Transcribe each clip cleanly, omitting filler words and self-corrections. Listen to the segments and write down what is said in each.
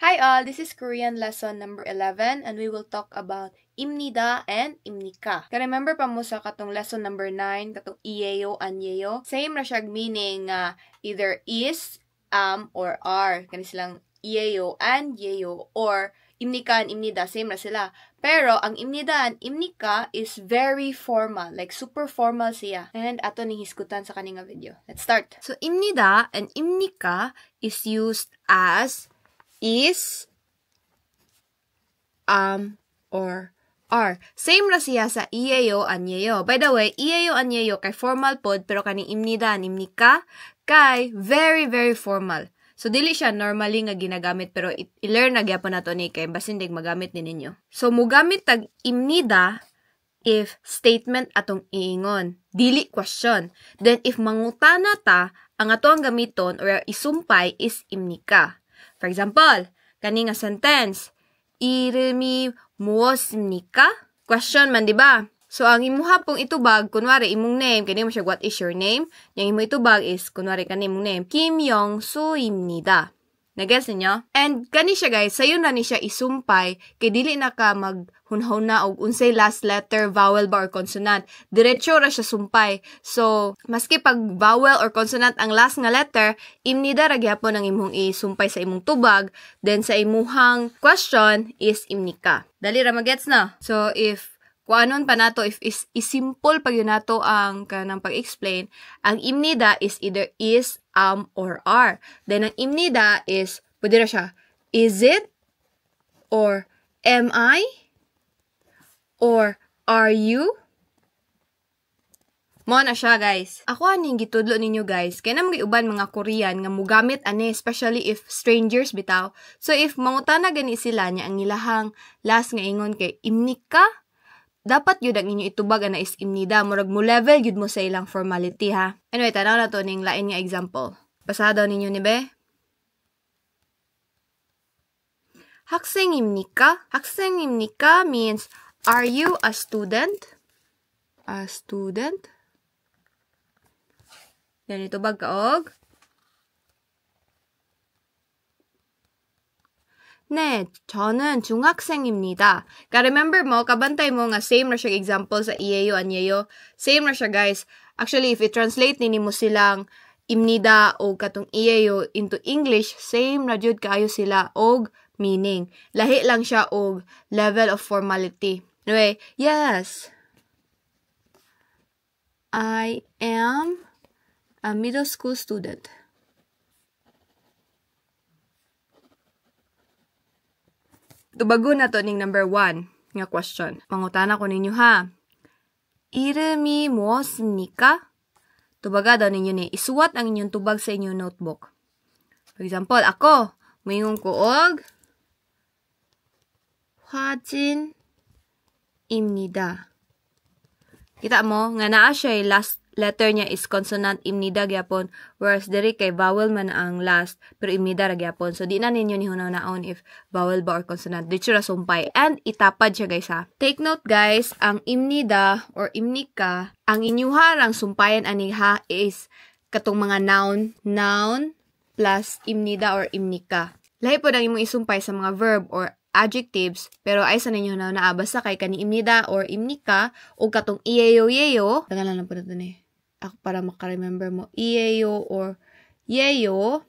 Hi all, this is Korean lesson number 11 and we will talk about imnida and imnika. Ka-remember pa mo sa katong lesson number 9, katong iyeyo, anyeyo? Same ra siya meaning either is, or are. Kani silang iyeyo, anyeyo, or imnika and imnida, same ra sila. Pero ang imnida and imnika is very formal, like super formal siya. And ato ning hisgutan sa kaning video. Let's start. So imnida and imnika is used as is, or are. Same ra siya sa iyeyo, anyeyo. By the way, iyeyo, anyeyo kay formal pod, pero kaning imnida, imnika, kay very, very formal. So, dili siya normally nga ginagamit, pero i-learn na gyapon nato ni kay basin dig magamit ni ninyo. So, mugamit tag imnida if statement atong iingon. Dili question. Then, if mangutana ta, ang ato ang gamiton or isumpay is imnika. For example, kani nga sentence, 이름이 무엇입니까? Question man, di ba? So, ang imuha pong itubag, kunwari, imong name, kani mo siya, what is your name? Yung imo itubag is, kunwari, kani imong name, 김영수입니다. Nag-guess ninyo? And kani siya guys, sayo na ni siya isumpay, kay dili na ka maghunhaw na og unsay last letter, vowel ba or consonant. Diretso ra siya sumpay. So, maski pag vowel or consonant ang last nga letter, imnida ra gyapon ang imong isumpay sa imong tubag, then sa imuhang question is imnika. Dali ra magets na. So, if kuanon pa nato, if simple pag yun nato ang kanang pag-explain, ang imnida is either is, or are. Then, ang imnida is, pwede na siya, is it? Or, am I? Or, are you? Mo na siya, guys. Ako aning gitudlo ninyo, guys. Kaya naman iuban mga Korean nga mugamit ani, especially if strangers bitaw. So, if mangutana gani sila niya, ang ilahang last nga ingon kay imnika, dapat yun ang inyo itubag na is imnida. Murag mo level yun mo sa ilang formality, ha? Anyway, tanaw na to ning lain nga example. Basaha daw ninyo ni Be. 학생입니까? 학생입니까 means, are you a student? A student? Yan, itubag ka og. 네, 저는 중학생입니다. Remember mo, kabantay mo nga same na siya example sa iyeyo, anyeyo. Same na siya, guys. Actually, if i-translate nini mo silang imnida o katong iyeyo into English, same na jud kaayo sila og meaning. Lahi lang siya og level of formality. Anyway, yes. I am a middle school student. Tubago na to ning number 1 nga question. Pangutana ko ninyo ha. 이름이 무엇입니까? Tubaga daw ninyo ni. Isuwat ang inyong tubag sa inyong notebook. For example, ako, mayingon ko og 화진입니다. Kita mo, nga naa siya last letter niya is consonant imnida gyapon, whereas diri kay vowel man ang last pero imnida ra gyapon. So di na ninyo ni hunaw-naon if vowel ba or consonant. Dito ra sumpay and itapad siya guys ha. Take note guys, ang imnida or imnika, ang inyuha rang sumpayan ani ha is katong mga noun plus imnida or imnika. Lahi po ang imong isumpay sa mga verb or adjectives, pero ay sa ninyo na naabasa kay kani imnida or imnika o katong iyeyo-yeyo. Tagalan lang po na ito ako para makaremember mo. Iyeyo or yeyo,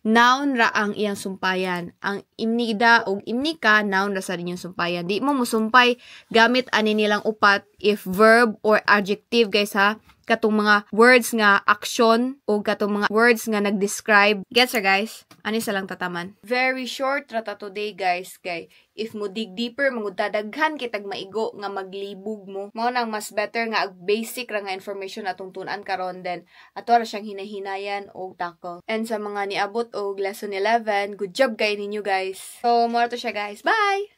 noun ra ang iyang sumpayan. Ang imnida o imnika, noun ra sa inyong sumpayan. Di mo musumpay gamit ani nilang upat if verb or adjective guys ha. Katong mga words nga action o katong mga words nga nag-describe. Gets ra guys? Ani sa lang tataman. Very short rata today guys. Kay if mo dig deeper, magudadaghan kitag maigo nga maglibog mo. Mao nang mas better nga basic ra nga information atong tun-an karon then ato ra siyang hinahinayan o tackle. And sa mga niabot og lesson 11, good job kay ninyo guys. So mo to siya guys. Bye.